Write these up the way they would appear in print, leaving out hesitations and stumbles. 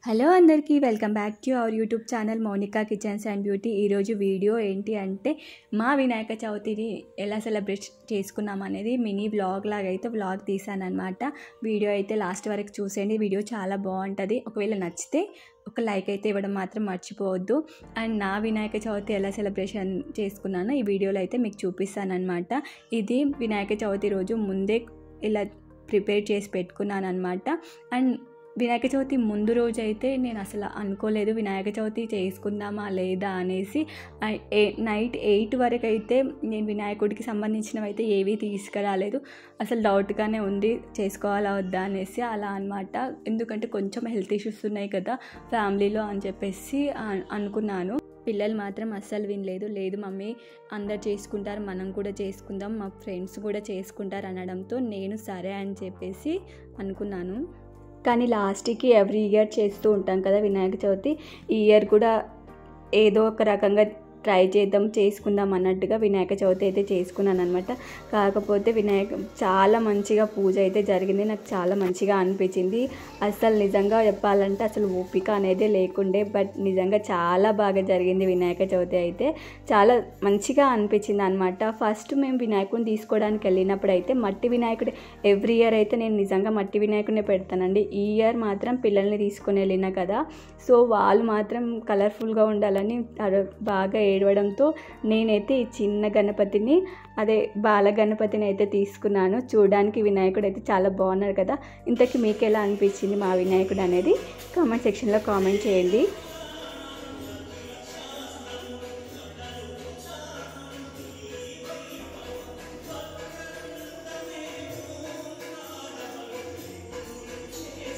Hello అందరికీ welcome back to our YouTube channel Mounika kitchens and beauty. ఈరోజు video ఏంటి అంటే మా వినాయక చవితిని ఎలా సెలబ్రేట్ చేసుకున్నాం అనేది మినీ వ్లాగ్ లాగా అయితే వ్లాగ్ తీసాను అనమాట. వీడియో అయితే లాస్ట్ వరకు చూసేయండి. వీడియో చాలా బాగుంటుంది. ఒకవేళ నచ్చితే ఒక లైక్ అయితే ఇవ్వడం మాత్రం మర్చిపోవద్దు. అండ్ నా వినాయక చవితి ఎలా సెలబ్రేషన్ చేసుకున్నానో ఈ వీడియోలో అయితే మీకు చూపిస్తాను అనమాట. ఇది వినాయక చవితి రోజు ముందే ఇలా ప్రిపేర్ చేసి పెట్టుకున్నాను అనమాట. అండ్ వినాయక చవితి ముందు రోజు అయితే నేను అసలు అనుకోలేదు వినాయక చవితి చేసుకుందామా లేదా అనేసి. నైట్ 8 వరకు అయితే నేను వినాయకుడికి సంబంధించినవి అయితే ఏవీ తీసుకురాలేదు. అసలు డౌట్గానే ఉంది చేసుకోవాలా వద్దా అనేసి అలా అనమాట. ఎందుకంటే కొంచెం హెల్త్ ఇష్యూస్ ఉన్నాయి కదా ఫ్యామిలీలో అని చెప్పేసి అనుకున్నాను. పిల్లలు మాత్రం అస్సలు వినలేదు. లేదు మమ్మీ అందరు చేసుకుంటారు, మనం కూడా చేసుకుందాం, మా ఫ్రెండ్స్ కూడా చేసుకుంటారు అనడంతో నేను సరే అని చెప్పేసి అనుకున్నాను. కానీ లాస్ట్కి ఎవ్రీ ఇయర్ చేస్తూ ఉంటాం కదా వినాయక చవితి. ఈ ఇయర్ కూడా ఏదో ఒక రకంగా ట్రై చేద్దాం చేసుకుందాం అన్నట్టుగా వినాయక చవితి అయితే చేసుకున్నాను అనమాట. కాకపోతే చాలా మంచిగా పూజ అయితే జరిగింది. నాకు చాలా మంచిగా అనిపించింది. అసలు నిజంగా చెప్పాలంటే అసలు ఓపిక అనేది లేకుండే, బట్ నిజంగా చాలా బాగా జరిగింది వినాయక చవితి అయితే. చాలా మంచిగా అనిపించింది అనమాట. ఫస్ట్ మేము వినాయకుడిని తీసుకోవడానికి వెళ్ళినప్పుడు అయితే మట్టి వినాయకుడు ఎవ్రీ ఇయర్ అయితే నేను నిజంగా మట్టి వినాయకుడినే పెడతానండి. ఈ ఇయర్ మాత్రం పిల్లల్ని తీసుకొని వెళ్ళినా కదా, సో వాళ్ళు మాత్రం కలర్ఫుల్గా ఉండాలని బాగా ఏడవడంతో నేనైతే ఈ చిన్న గణపతిని, అదే బాల గణపతిని అయితే తీసుకున్నాను. చూడడానికి వినాయకుడు అయితే చాలా బాగున్నారు కదా. ఇంతకీ మీకు ఎలా అనిపించింది మా వినాయకుడు అనేది కామెంట్ సెక్షన్లో కామెంట్ చేయండి.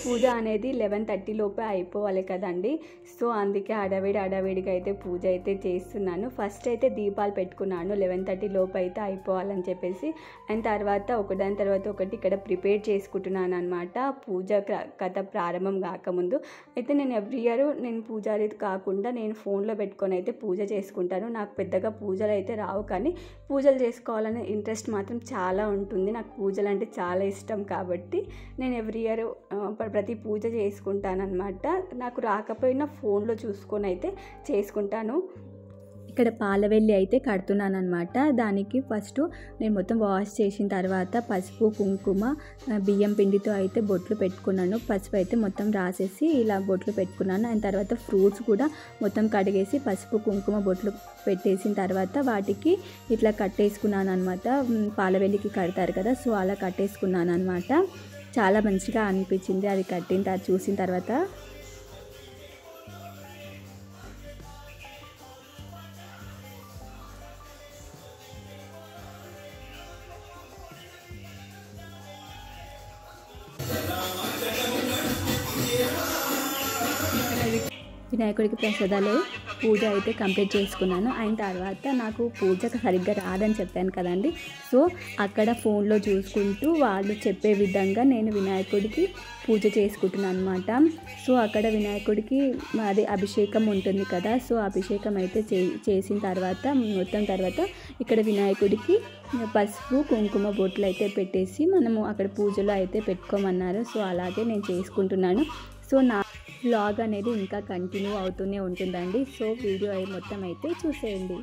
పూజ అనేది 11:30 లోపే అయిపోవాలి కదండి. సో అందుకే అడవిడిగా అయితే పూజ అయితే చేస్తున్నాను. ఫస్ట్ అయితే దీపాలు పెట్టుకున్నాను 11:30 లోపు అయితే అయిపోవాలని చెప్పేసి. అండ్ తర్వాత ఒకదాని తర్వాత ఒకటి ఇక్కడ ప్రిపేర్ చేసుకుంటున్నాను అనమాట. పూజ కథ ప్రారంభం కాకముందు అయితే నేను ఎవ్రీ ఇయర్ నేను పూజారి కాకుండా నేను ఫోన్లో పెట్టుకొని అయితే పూజ చేసుకుంటాను. నాకు పెద్దగా పూజలు అయితే రావు, కానీ పూజలు చేసుకోవాలనే ఇంట్రెస్ట్ మాత్రం చాలా ఉంటుంది. నాకు పూజలు అంటే చాలా ఇష్టం కాబట్టి నేను ఎవ్రీ ఇయర్ ప్రతి పూజ చేసుకుంటానన్నమాట. నాకు రాకపోయినా ఫోన్లో చూసుకొని అయితే చేసుకుంటాను. ఇక్కడ పాలవెల్లి అయితే కడుతున్నాను అనమాట. దానికి ఫస్ట్ నేను మొత్తం వాష్ చేసిన తర్వాత పసుపు కుంకుమ బియ్యం పిండితో అయితే బొట్లు పెట్టుకున్నాను. పసుపు అయితే మొత్తం రాసేసి ఇలా బొట్లు పెట్టుకున్నాను. అండ్ తర్వాత ఫ్రూట్స్ కూడా మొత్తం కడిగేసి పసుపు కుంకుమ బొట్లు పెట్టేసిన తర్వాత వాటికి ఇట్లా కట్టేసుకున్నాను అనమాట. పాలవెల్లికి కడతారు కదా, సో అలా కట్టేసుకున్నాను అనమాట. చాలా మంచిగా అనిపించింది అది చూసిన తర్వాత. వినాయకుడికి ప్రసాదాలు పూజ అయితే కంప్లీట్ చేసుకున్నాను. అయిన తర్వాత నాకు పూజ సరిగ్గా రాదని చెప్పాను కదండి. సో అక్కడ ఫోన్లో చూసుకుంటూ వాళ్ళు చెప్పే విధంగా నేను వినాయకుడికి పూజ చేసుకుంటున్నాను అనమాట. సో అక్కడ వినాయకుడికి అది అభిషేకం ఉంటుంది కదా, సో అభిషేకం అయితే చేసిన తర్వాత మొత్తం తర్వాత ఇక్కడ వినాయకుడికి పసుపు కుంకుమ బొట్లు అయితే పెట్టేసి మనము అక్కడ పూజలో అయితే పెట్టుకోమన్నారు. సో అలాగే నేను చేసుకుంటున్నాను. సో నా వ్లాగ్ అనేది ఇంకా కంటిన్యూ అవుతూనే ఉంటుందండి. సో వీడియో మొత్తం అయితే చూసేయండి.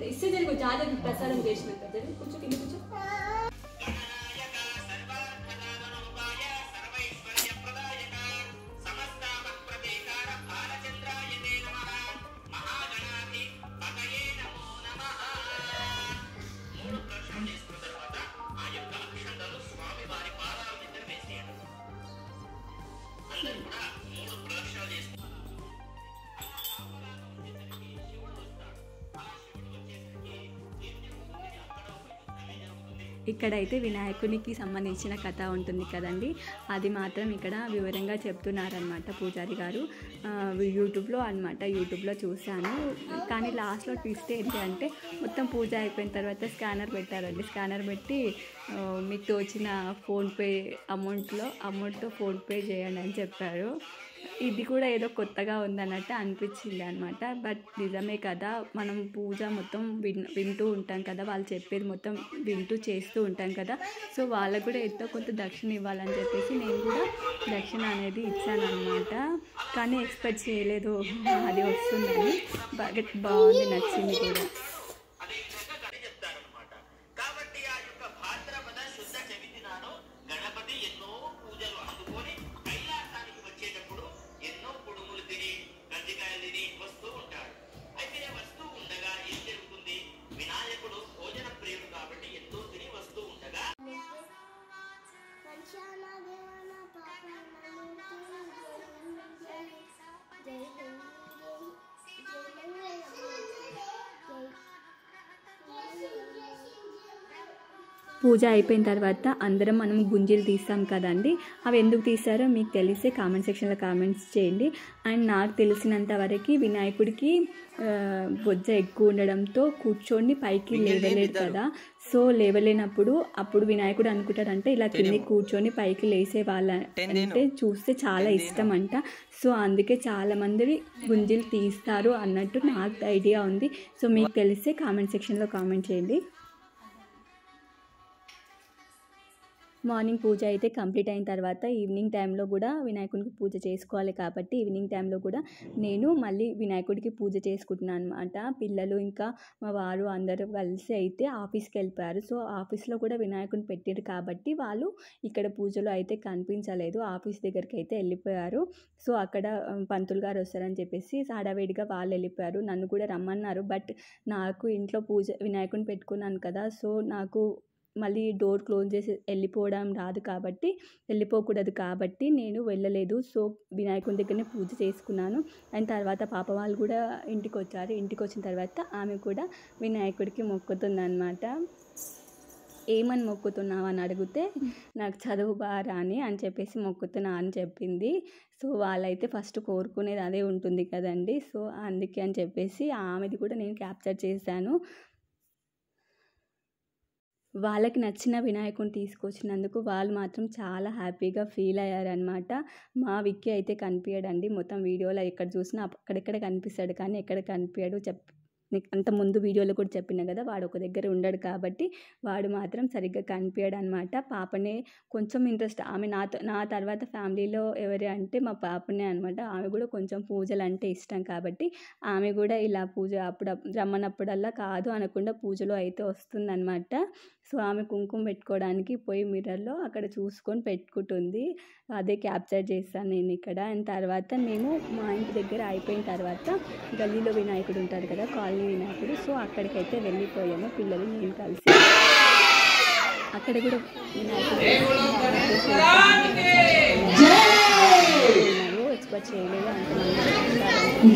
इससे जल्दी ज्यादा प्रसादम చేసిన జల్ది కూర్చో కింద కూర్చో. ఇక్కడైతే వినాయకునికి సంబంధించిన కథ ఉంటుంది కదండి, అది మాత్రం ఇక్కడ వివరంగా చెప్తున్నారనమాట పూజారి గారు. యూట్యూబ్లో చూశాను. కానీ లాస్ట్లో ట్విస్ట్ ఏంటి అంటే మొత్తం పూజ అయిపోయిన తర్వాత స్కానర్ పెట్టారండి. స్కానర్ పెట్టి మీకు తోచిన ఫోన్పే అమౌంట్తో ఫోన్పే చేయండి అని చెప్పారు. ఇది కూడా ఏదో కొత్తగా ఉందన్నట్టు అనిపించింది అనమాట. బట్ నిజమే కదా, మనం పూజ మొత్తం వింటూ ఉంటాం కదా, వాళ్ళు చెప్పేది మొత్తం వింటూ చేస్తూ ఉంటాం కదా. సో వాళ్ళకు కూడా ఎంతో కొంత దక్షిణ ఇవ్వాలని చెప్పేసి నేను కూడా దక్షిణ అనేది ఇచ్చాను అనమాట. కానీ ఎక్స్పెక్ట్ చేయలేదు అది వస్తుందని. బాగుంది, నచ్చింది కూడా. పూజ అయిపోయిన తర్వాత అందరం మనం గుంజీలు తీస్తాం కదండి, అవి ఎందుకు తీస్తారో మీకు తెలిస్తే కామెంట్ సెక్షన్లో కామెంట్స్ చేయండి. అండ్ నాకు తెలిసినంత వరకు వినాయకుడికి బొజ్జ ఎక్కువ ఉండడంతో కూర్చొని పైకి లేవలేడు కదా. సో లేవలేనప్పుడు అప్పుడు వినాయకుడు అనుకుంటాడంటే ఇలా కింద కూర్చొని పైకి లేసే వాళ్ళ అంటే చూస్తే చాలా ఇష్టం అంట. సో అందుకే చాలామంది గుంజీలు తీస్తారు అన్నట్టు నాకు ఐడియా ఉంది. సో మీకు తెలిస్తే కామెంట్ సెక్షన్లో కామెంట్ చేయండి. మార్నింగ్ పూజ అయితే కంప్లీట్ అయిన తర్వాత ఈవినింగ్ టైంలో కూడా వినాయకుడికి పూజ చేసుకోవాలి కాబట్టి ఈవినింగ్ టైంలో కూడా నేను మళ్ళీ వినాయకుడికి పూజ చేసుకుంటున్నాను అనమాట. పిల్లలు ఇంకా మా వారు అందరూ కలిసి అయితే ఆఫీస్కి వెళ్ళిపోయారు. సో ఆఫీస్లో కూడా వినాయకుడిని పెట్టారు కాబట్టి వాళ్ళు ఇక్కడ పూజలో అయితే కనిపించలేదు, ఆఫీస్ దగ్గరికి అయితే వెళ్ళిపోయారు. సో అక్కడ పంతులు గారు వస్తారని చెప్పేసి హడావిడిగా వాళ్ళు వెళ్ళిపోయారు. నన్ను కూడా రమ్మన్నారు. బట్ నాకు ఇంట్లో వినాయకుడిని పెట్టుకున్నాను కదా, సో నాకు మళ్ళీ డోర్ క్లోజ్ చేసి వెళ్ళిపోకూడదు కాబట్టి నేను వెళ్ళలేదు. సో వినాయకుని దగ్గరనే పూజ చేసుకున్నాను. అండ్ తర్వాత పాప వాళ్ళు కూడా ఇంటికి వచ్చారు. ఇంటికి వచ్చిన తర్వాత ఆమె కూడా వినాయకుడికి మొక్కుతుందన్నమాట. ఏమని మొక్కుతున్నావు అని అడిగితే నాకు చదువు బాగా రాని అని చెప్పేసి మొక్కుతున్నా అని చెప్పింది. సో వాళ్ళైతే ఫస్ట్ కోరుకునేది అదే ఉంటుంది కదండి. సో అందుకే అని చెప్పేసి ఆమెది కూడా నేను క్యాప్చర్ చేశాను. వాళ్ళకి నచ్చిన వినాయకుని తీసుకొచ్చినందుకు వాళ్ళు మాత్రం చాలా హ్యాపీగా ఫీల్ అయ్యారనమాట. మా విక్కీ అయితే కనిపించడండి, మొత్తం వీడియోలో ఎక్కడ చూసినా అక్కడెక్కడ కనిపిస్తాడు కానీ ఎక్కడ కనిపించడు. నీకు అంత ముందు వీడియోలో కూడా చెప్పిన కదా, వాడు ఒక దగ్గర ఉండడు కాబట్టి వాడు మాత్రం సరిగ్గా కనిపించడు అనమాట. పాపనే కొంచెం ఇంట్రెస్ట్, ఆమె నా తర్వాత ఫ్యామిలీలో ఎవరు అంటే మా పాపనే అనమాట. ఆమె కూడా కొంచెం పూజలు అంటే ఇష్టం కాబట్టి ఆమె కూడా ఇలా పూజ అప్పుడు రమ్మన్నప్పుడల్లా కాదు అనకుండా పూజలో అయితే వస్తుందన్నమాట. సో ఆమె కుంకుమ పెట్టుకోవడానికి పోయి మిర్రర్లో అక్కడ చూసుకొని పెట్టుకుంటుంది. అదే క్యాప్చర్ చేస్తాను నేను ఇక్కడ. అండ్ తర్వాత మేము మా ఇంటి దగ్గర అయిపోయిన తర్వాత గల్లీలో వినాయకుడు ఉంటాడు కదా, కాలనీ వినాయకుడు. సో అక్కడికైతే వెళ్ళిపోయాము పిల్లలు నేను కలిసి. అక్కడ కూడా వినాయకుడు ఎక్స్పెక్ట్ చేయలేదు అంతమంది.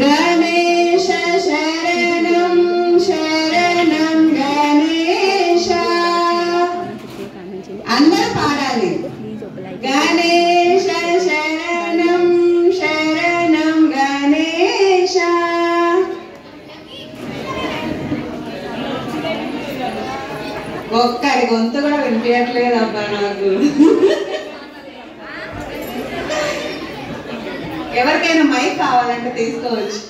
గణేశ శరణం శరణం గణేశ అందరూ పాడాలి. ప్లీజ్ ఒక లైక్. గణేశ శరణం శరణం గణేశ. ఒక్కడి గొంతు కూడా వినిపించట్లేదు అబ్బా నాకు. ఎవరికైనా మైక్ కావాలంటే తీసుకోవచ్చు.